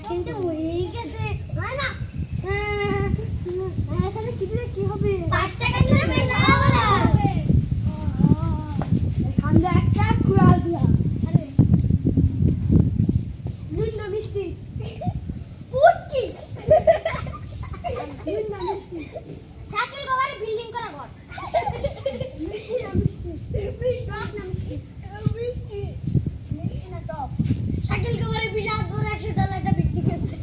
কিন্তু হয়ে গেছে না এখানে কি দিলে কি হবে 5 টাকা দিলে বেশি হবে না এখানে একটা কুড়া দিয়া আরে নুন মিষ্টি পুটকি নুন মিষ্টি সাইকেল গোবার বিল্ডিং করা ঘর মিষ্টি না মিষ্টি টপ না মিষ্টি মিষ্টি মিষ্টি না টপ সাইকেল গোবার বিশাল বড় $100 একটা বিল্ডিং আছে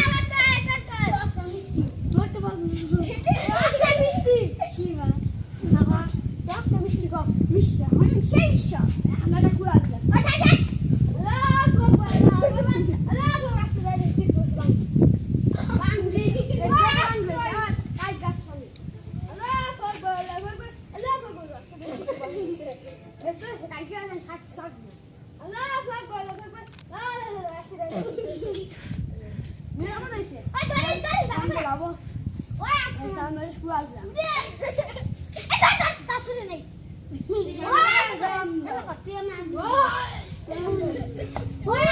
আমার তো একটা টপ না মিষ্টি মোট বল মিষ্টি শিবা না টপ না মিষ্টি গো মিষ্টি আমার সেই সব আমরা কুড়া দিলাম আচ্ছা Why?